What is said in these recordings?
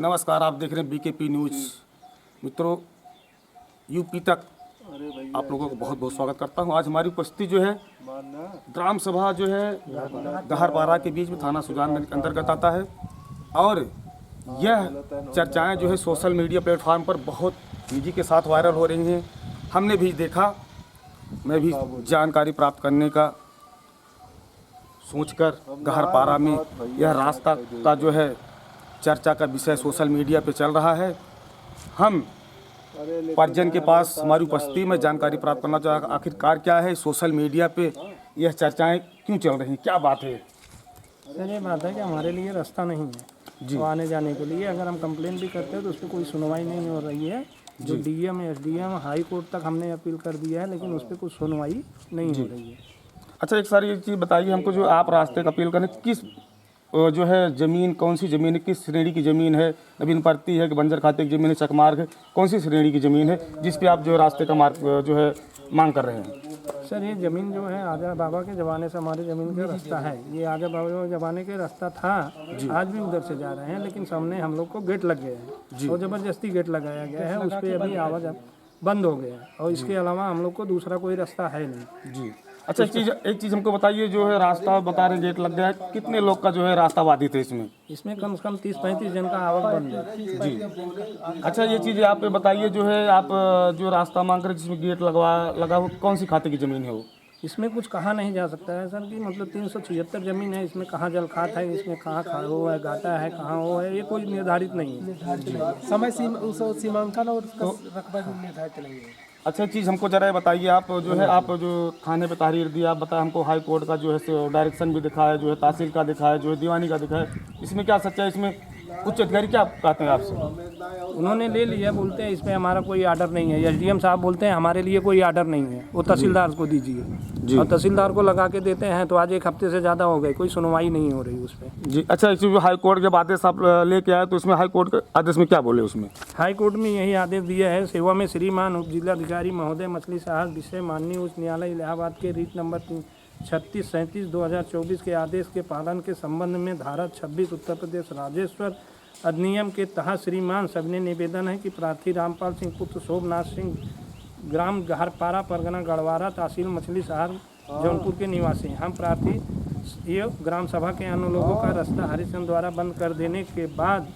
नमस्कार, आप देख रहे हैं बीकेपी न्यूज़। मित्रों, यूपी तक आप लोगों को बहुत बहुत स्वागत करता हूं। आज हमारी उपस्थिति जो है ग्राम सभा जो है गहरपारा के बीच में थाना सुजान के अंतर्गत आता है और यह चर्चाएं जो है सोशल मीडिया प्लेटफॉर्म पर बहुत तेजी के साथ वायरल हो रही हैं। हमने भी देखा, मैं भी जानकारी प्राप्त करने का सोचकर गहरपारा में यह रास्ता का जो है चर्चा का विषय सोशल मीडिया पे चल रहा है। हम परिजन के पास हमारी उपस्थिति में जानकारी प्राप्त करना चाहते आखिरकार क्या है सोशल मीडिया पे यह चर्चाएं क्यों चल रही हैं, क्या बात है? सर ये बात है कि हमारे लिए रास्ता नहीं है तो आने जाने के लिए अगर हम कंप्लेंट भी करते हैं तो उस पर कोई सुनवाई नहीं हो रही है। जो डीएम एसडीएम हाई कोर्ट तक हमने अपील कर दिया है लेकिन उस पर कुछ सुनवाई नहीं हो रही है। अच्छा, एक सारी चीज़ बताइए हमको, जो आप रास्ते का अपील करें, किस जो है ज़मीन, कौन सी ज़मीन है, किस श्रेणी की ज़मीन है? नवीन परती है कि बंजर खाते की ज़मीन है, चकमार्ग है, कौन सी श्रेणी की ज़मीन है जिस पे आप जो रास्ते का मार्ग जो है मांग कर रहे हैं? सर ये ज़मीन जो है आजा बाबा के ज़माने से हमारी ज़मीन का रास्ता है। ये आजा बाबा के ज़माने के रास्ता था, आज भी उधर से जा रहे हैं लेकिन सामने हम लोग को गेट लग गया है और ज़बरदस्ती गेट लगाया गया है। उस पर अभी आवाज़ बंद हो गया है और इसके अलावा हम लोग को दूसरा कोई रास्ता है नहीं। जी अच्छा, एक चीज़ हमको बताइए, जो है रास्ता बता रहे गेट लग गया है, कितने लोग का जो है रास्ता बाधित है इसमें? इसमें कम से कम 30-35 जन का आवक बंद है। जी अच्छा, ये चीज़ आप बताइए, जो है आप जो रास्ता मांग कर जिसमें गेट लगा हो, कौन सी खाते की ज़मीन है वो? इसमें कुछ कहा नहीं जा सकता है सर कि मतलब 376 ज़मीन है, इसमें कहाँ जलखात है, इसमें कहाँ वो है, घाटा है, कहाँ वो है, ये कोई निर्धारित नहीं है। समय सीमांकन और रकबा निर्धारित नहीं है। अच्छा, चीज़ हमको जरा बताइए, आप जो है आप जो थाने पे तहरीर दिया, आप बताएं हमको, हाई कोर्ट का जो है डायरेक्शन भी दिखा है, जो है तहसील का दिखा है, जो है दीवानी का दिखा है, इसमें क्या सच्चाई? इसमें उच्च अधिकारी क्या कहते हैं आपसे? उन्होंने ले लिया, बोलते हैं इस पर हमारा कोई आर्डर नहीं है। एसडीएम साहब बोलते हैं हमारे लिए कोई आर्डर नहीं है, वो तहसीलदार को दीजिए और तहसीलदार को लगा के देते हैं। तो आज 1 हफ्ते से ज़्यादा हो गए, कोई सुनवाई नहीं हो रही उस पर। जी अच्छा, इसी हाई कोर्ट जब आदेश आप लेके आए तो इसमें हाई कोर्ट के आदेश में क्या बोले? उसमें हाई कोर्ट में यही आदेश दिया है, सेवा में श्रीमान उप जिलाधिकारी महोदय मछली शहर विषय माननीय उच्च न्यायालय इलाहाबाद के रीट नंबर 3637/2024 के आदेश के पालन के संबंध में धारा 26 उत्तर प्रदेश राजेश्वर अधिनियम के तहत श्रीमान सबने निवेदन है कि प्रार्थी रामपाल सिंह पुत्र शोभनाथ सिंह ग्राम गहरपारा परगना गढ़वारा तहसील मछली शहर जौनपुर के निवासी हम प्रार्थी ये ग्राम सभा के अन्य लोगों का रास्ता हरिचंद द्वारा बंद कर देने के बाद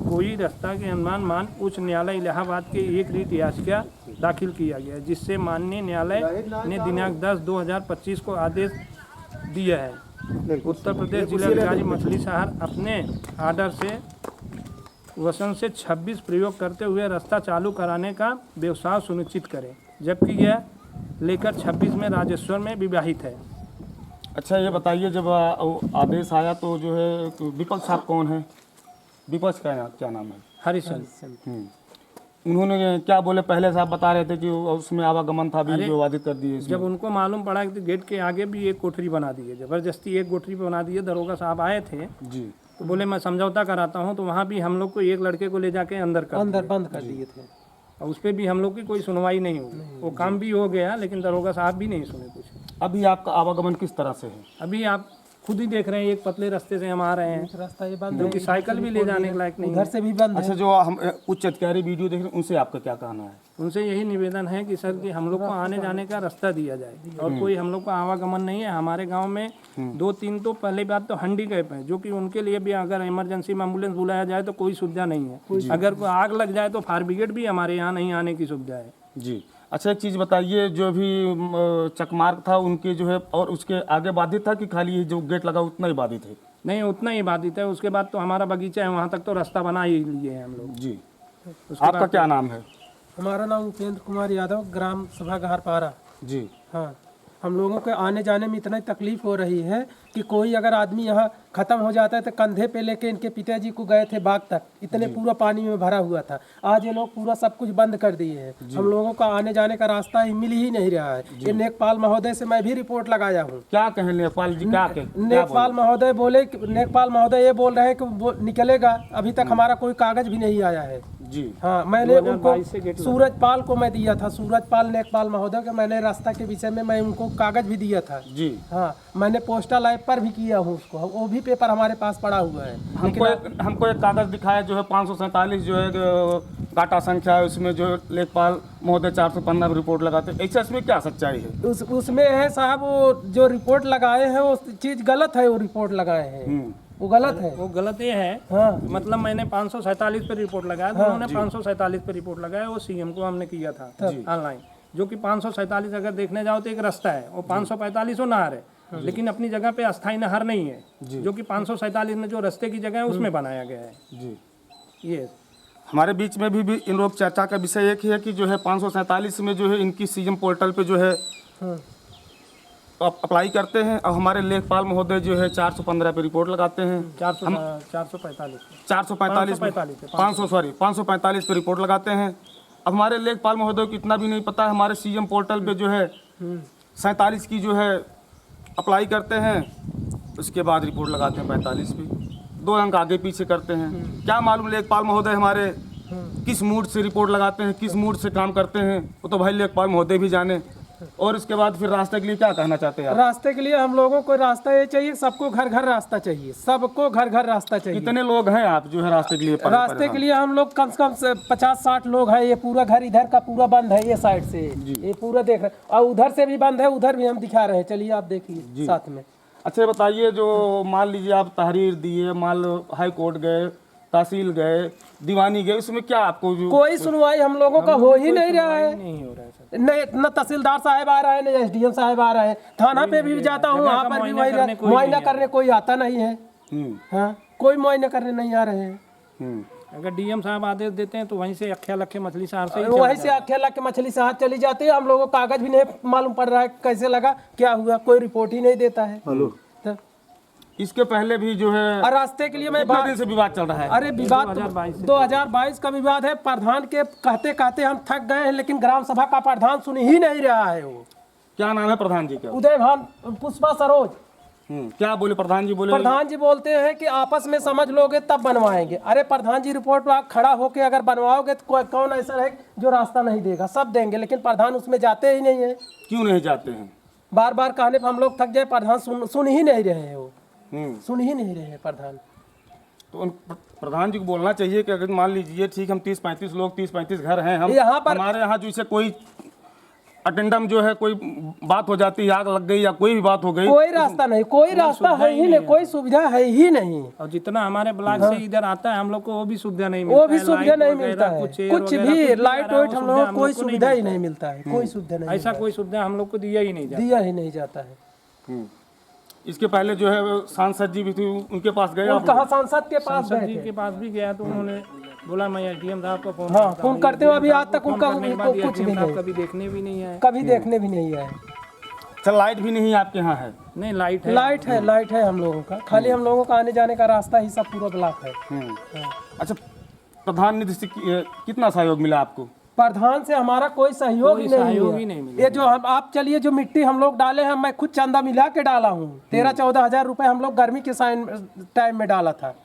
कोई रास्ता के अनुमान मान उच्च न्यायालय इलाहाबाद के एक रीट याचिका दाखिल किया गया, जिससे माननीय न्यायालय ने दिनांक 10/2025 को आदेश दिया है। उत्तर प्रदेश जिलाधिकारी मछली शहर अपने आर्डर से वसन से 26 प्रयोग करते हुए रास्ता चालू कराने का व्यवसाय सुनिश्चित करें, जबकि यह लेकर 26 में राजेश्वर में विवाहित है। अच्छा, ये बताइए, जब आदेश आया तो जो है विपक्ष साहब कौन है? विपक्ष का क्या नाम है? हरिचंद। उन्होंने क्या बोले? पहले से आप बता रहे थे कि उसमें आवागमन था भी जो बाधित कर दिए। जब उनको मालूम पड़ा कि गेट के आगे भी एक कोठरी बना दी है, जबरदस्ती एक कोठरी बना दी है, दरोगा साहब आए थे जी, तो बोले मैं समझौता कराता हूँ, तो वहाँ भी हम लोग को एक लड़के को ले जाके अंदर बंद कर दिए थे और उस पर भी हम लोग की कोई सुनवाई नहीं हुई। वो काम भी हो गया लेकिन दरोगा साहब भी नहीं सुने कुछ। अभी आपका आवागमन किस तरह से है? अभी आप खुद ही देख रहे हैं, एक पतले रास्ते से हम आ रहे हैं, रास्ता ये बंद जो कि साइकिल भी ले जाने के लायक नहीं उधर से भी बंद अच्छा, जो हम उच्च अधिकारी वीडियो देख रहे हैं उनसे आपका क्या कहना है? उनसे यही निवेदन है कि सर कि हम लोग को आने जाने का रास्ता दिया जाए और कोई हम लोग का आवागमन नहीं है। हमारे गांव में 2-3 तो पहली बात तो हैंडीकैप है, जो कि उनके लिए भी अगर इमरजेंसी में एम्बुलेंस बुलाया जाए तो कोई सुविधा नहीं है। अगर कोई आग लग जाए तो फायर ब्रिगेड भी हमारे यहाँ नहीं आने की सुविधा है। जी अच्छा, एक चीज़ बताइए, जो भी चकमार्ग था उनके जो है और उसके आगे बाधित था कि खाली जो गेट लगा उतना ही बाधित है? नहीं, उतना ही बाधित है। उसके बाद तो हमारा बगीचा है, वहाँ तक तो रास्ता बना ही लिए हैं हम लोग। जी, आपका क्या नाम है? हमारा नाम उपेंद्र कुमार यादव, ग्राम सभा गहरपारा। जी हाँ, हम लोगों के आने जाने में इतना तकलीफ हो रही है कि कोई अगर आदमी यहाँ ख़त्म हो जाता है तो कंधे पे लेके इनके पिताजी को गए थे बाग तक, इतने पूरा पानी में भरा हुआ था। आज ये लोग पूरा सब कुछ बंद कर दिए हैं, हम लोगों का आने जाने का रास्ता ही मिल ही नहीं रहा है। ये नेकपाल महोदय से मैं भी रिपोर्ट लगाया हूँ। क्या कहें नेपाल जी? क्या कहें? नेकपाल महोदय ये बोल रहे हैं कि वो निकलेगा, अभी तक हमारा कोई कागज भी नहीं आया है। जी। हाँ, मैंने 2022 से उनको गेट लगा। सूरजपाल को मैं दिया था, सूरजपाल नेकपाल महोदय के मैंने रास्ता के विषय में मैं उनको कागज भी दिया था। जी। हाँ, मैंने पोस्टल ऐप पर भी किया हूँ उसको, वो भी पेपर हमारे पास पड़ा हुआ है। हमको एक कागज दिखाया जो है 547 जो है गाटा संख्या है, उसमें जो लेखपाल महोदय 415 रिपोर्ट लगाते हैं, ऐसा इसमें क्या सच्चाई है? उसमें है साहब, वो जो रिपोर्ट लगाए हैं वो चीज गलत है, वो रिपोर्ट लगाए हैं वो गलत है। वो गलत ये है, हाँ, मतलब मैंने 547 पे रिपोर्ट लगाया, उन्होंने 547 पे रिपोर्ट लगाया, वो सीएम को हमने किया था ऑनलाइन, जो कि 547 अगर देखने जाओ तो एक रास्ता है, वो 545 वो नहर है, लेकिन अपनी जगह पे अस्थायी नहर नहीं है, जो कि 547 में जो रास्ते की जगह है उसमें बनाया गया है। जी। ये हमारे बीच में भी इन लोग चर्चा का विषय एक ही है कि जो है 547 में जो है इनकी सीएम पोर्टल पे जो है अप्लाई करते हैं, और हमारे लेखपाल महोदय जो है 415 पे रिपोर्ट लगाते हैं, 445 545 पे रिपोर्ट लगाते हैं। अब हमारे लेखपाल महोदय को इतना भी नहीं पता है, हमारे सीएम पोर्टल पे जो है 47 की जो है अप्लाई करते हैं, उसके बाद रिपोर्ट लगाते हैं 45 पे, 2 अंक आगे पीछे करते हैं। क्या मालूम लेखपाल महोदय हमारे किस मूड से रिपोर्ट लगाते हैं, किस मूड से काम करते हैं, वो तो भाई लेखपाल महोदय भी जाने। और इसके बाद फिर रास्ते के लिए क्या कहना चाहते हैं आप? रास्ते के लिए हम लोगों को रास्ता ये चाहिए, सबको घर घर रास्ता चाहिए, सबको घर घर रास्ता चाहिए। कितने लोग हैं आप जो है रास्ते के लिए रास्ते के लिए हम लोग कम से कम 50-60 लोग हैं। ये पूरा घर इधर का पूरा बंद है, ये साइड से ये पूरा देख रहे हैं, और उधर से भी बंद है, उधर भी हम दिखा रहे हैं, चलिए आप देखिए साथ में। अच्छा बताइए, जो मान लीजिए आप तहरीर दिए, मान लो हाई कोर्ट गए, तहसील गए, दीवानी गए, उसमें क्या आपको कोई सुनवाई हम लोगों का हो ही नहीं रहा है। नहीं हो रहा है सर। न तहसीलदार साहब आ रहे हैं, न एसडीएम साहब आ रहे हैं। थाना पे भी जाता हूँ, वहाँ पर भी वही मुआयना करने कोई आता नहीं है। हाँ, कोई मुआयना करने नहीं आ रहे हैं। अगर डीएम साहब आदेश देते हैं तो वहीं से अख्या लखे मछली शहर से वहीं से अख्या लग के मछली शहर चली जाती है। हम लोगों को कागज भी नहीं मालूम पड़ रहा है कैसे लगा, क्या हुआ, कोई रिपोर्ट ही नहीं देता है। तो इसके पहले भी जो है और रास्ते के लिए मैं कितने दिन से विवाद चल रहा है? अरे विवाद 2022 का विवाद है। प्रधान के कहते कहते हम थक गए हैं, लेकिन ग्राम सभा का प्रधान सुन ही नहीं रहा है। वो क्या नाम है प्रधान जी का? उदय भान पुष्पा सरोज। क्या बोले प्रधान जी? बोले प्रधान जी बोलते हैं कि आपस में समझ लोगे तब बनवाएंगे। अरे प्रधान जी रिपोर्ट पर आप खड़ा होके अगर बनवाओगे तो कौन ऐसा है जो रास्ता नहीं देगा? सब देंगे, लेकिन प्रधान उसमें जाते ही नहीं है। क्यों नहीं जाते हैं? बार बार कहने पर हम लोग थक जाए, प्रधान सुन ही नहीं रहे हैं। वो सुन ही नहीं रहे हैं प्रधान। तो उन प्रधान जी को बोलना चाहिए कि अगर मान लीजिए ठीक हम 30-35 लोग, 30-35 घर हैं, हम यहाँ पर हमारे यहाँ जो इसे कोई अटेंडम जो है कोई बात हो जाती, आग लग गई या कोई भी बात हो गई, कोई रास्ता नहीं, कोई रास्ता है ही नहीं, कोई सुविधा है ही नहीं। और जितना हमारे ब्लॉक से इधर आता है हम लोग को वो भी सुविधा नहीं मिलता वो भी सुविधा नहीं मिलता है, कुछ भी लाइट वाइट हम लोग को कोई सुविधा ही नहीं मिलता है, कोई सुविधा नहीं, ऐसा कोई सुविधा हम लोग को दिया ही नहीं जाता। दिया ही नहीं जाता है। इसके पहले जो है सांसद जी भी थी, उनके पास गए आप? कहाँ सांसद के पास सांसद जी के पास भी गया तो उन्होंने बोला मैं एसडीएम साहब को फोन हाँ फोन करते हो, अभी आज तक उनका कुछ भी नहीं, कभी देखने भी नहीं आए, कभी देखने भी नहीं आए। चल लाइट भी नहीं आपके यहाँ है? नहीं लाइट है, लाइट है हम लोगों का, खाली हम लोगों का आने जाने का रास्ता ही सब पूरा ब्लॉक है। अच्छा, प्रधान निधि से कितना सहयोग मिला आपको? प्रधान से हमारा कोई सहयोग ही नहीं है। ये जो हम आप चलिए जो मिट्टी हम लोग डाले हैं, मैं खुद चंदा मिला के डाला हूँ। 13-14 हजार रुपए हम लोग गर्मी के टाइम में डाला था।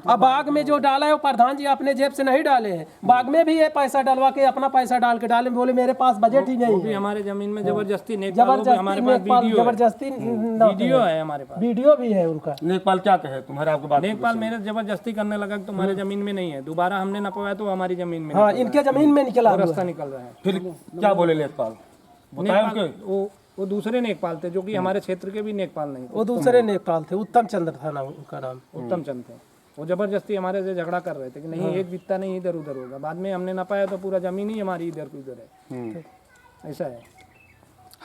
अब बाग में जो डाला है वो प्रधान जी अपने जेब से नहीं डाले हैं। बाग में भी ये पैसा डलवा के अपना पैसा डाल के डाले, बोले मेरे पास बजट ही नहीं है। हमारे जमीन में जबरदस्ती जबरदस्ती वीडियो है, हमारे पास वीडियो भी है उनका। नेकपाल क्या कहे तुम्हारे? आपके बात नेकपाल मेरे जबरदस्ती करने लगा कि तुम्हारे जमीन में नहीं है, दोबारा हमने नपवाया तो हमारी जमीन में, हाँ इनके जमीन में निकला रास्ता निकल रहा है। फिर क्या बोले नेकपाल? वो दूसरे नेकपाल थे जो कि हमारे क्षेत्र के भी नेकपाल नहीं थे। वो दूसरे नेकपाल थे, उत्तम चंद्र था नाम उनका नाम। उत्तम चंद थे। वो जबरदस्ती हमारे से झगड़ा कर रहे थे कि नहीं एक बित्ता नहीं इधर उधर होगा। बाद में हमने ना पाया तो पूरा जमीन ही हमारी इधर की उधर है। ऐसा है।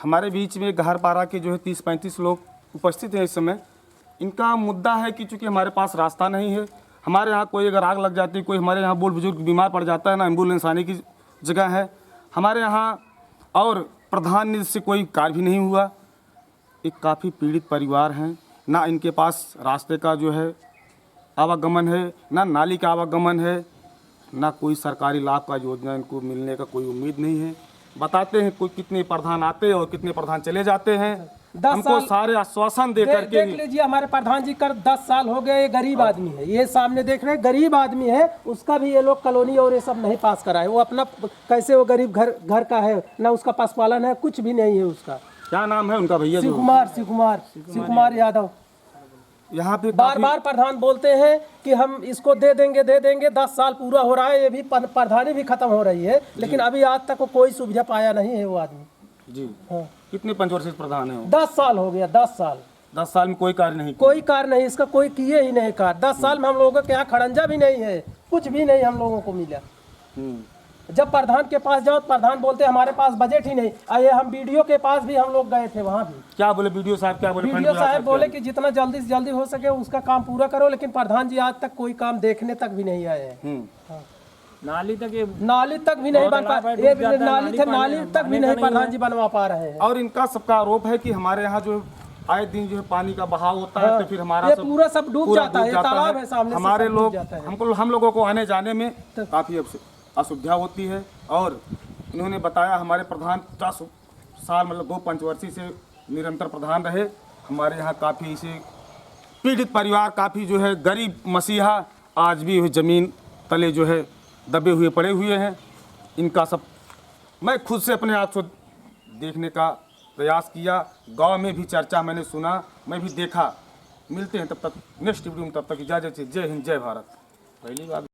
हमारे बीच में गहरपारा के जो है 30-35 लोग उपस्थित हैं इस समय। इनका मुद्दा है कि चूँकि हमारे पास रास्ता नहीं है, हमारे यहाँ कोई अगर आग लग जाती है, कोई हमारे यहाँ बूढ़ बुजुर्ग बीमार पड़ जाता है ना, एम्बुलेंस आने की जगह है हमारे यहाँ, और प्रधान निधि से कोई कार्य भी नहीं हुआ। एक काफ़ी पीड़ित परिवार हैं, ना इनके पास रास्ते का जो है आवागमन है, ना नाली का आवागमन है, ना कोई सरकारी लाभ का योजना इनको मिलने का कोई उम्मीद नहीं है। बताते हैं कोई कितने प्रधान आते हैं और कितने प्रधान चले जाते हैं, 10 हमको साल सारे आश्वासन दे करके देख भी लीजिए, हमारे प्रधान जी कर 10 साल हो गए। ये गरीब आदमी है, ये सामने देख रहे हैं, गरीब आदमी है, उसका भी ये लोग कॉलोनी और ये सब नहीं पास कराए। वो अपना कैसे, वो गरीब घर का है ना, उसका पशुपालन है, कुछ भी नहीं है उसका। क्या नाम है उनका भैया? शिव कुमार यादव। यहाँ पे बार बार प्रधान बोलते हैं कि हम इसको दे देंगे 10 साल पूरा हो रहा है, ये भी प्रधानी भी खत्म हो रही है, लेकिन अभी आज तक वो कोई सुविधा पाया नहीं है वो आदमी। जी हाँ। कितने पंचवर्षीय प्रधान है वो? 10 साल हो गया, 10 साल। 10 साल में कोई कार्य नहीं किया। कोई कार्य नहीं, इसका कोई किए ही नहीं कार्य। 10 साल में हम लोगों के यहाँ खड़ंजा भी नहीं है, कुछ भी नहीं हम लोगों को मिला। जब प्रधान के पास जाओ, प्रधान बोलते हमारे पास बजट ही नहीं। आइए, हम बीडीओ के पास भी हम लोग गए थे, वहाँ भी क्या बोले बीडीओ साहब? क्या बोले? बीडीओ साहब बोले कि जितना जल्दी से जल्दी हो सके उसका काम पूरा करो, लेकिन प्रधान जी आज तक कोई काम देखने तक भी नहीं आए हैं। नाली तक भी नहीं बन पा, ये नाली तक भी नहीं प्रधान जी बनवा पा रहे हैं। और इनका सबका आरोप है कि हमारे यहाँ जो आए दिन जो है पानी का बहाव होता है, तो फिर हमारा ये पूरा सब डूब जाता है, तालाब है सामने से, हमारे सब डूब लोग जाता है। हम लोगों को आने जाने में काफी असुविधा होती है। और इन्होंने बताया हमारे प्रधान 50 साल मतलब 2 पंचवर्षीय से निरंतर प्रधान रहे। हमारे यहाँ काफ़ी इसे पीड़ित परिवार, काफ़ी जो है गरीब मसीहा आज भी ज़मीन तले जो है दबे हुए पड़े हुए हैं। इनका सब मैं खुद से अपने आप को देखने का प्रयास किया, गांव में भी चर्चा मैंने सुना, मैं भी देखा। मिलते हैं तब तक नेक्स्ट वीडियो में, तब तक इजाज़त। जय हिंद, जय भारत। पहली बात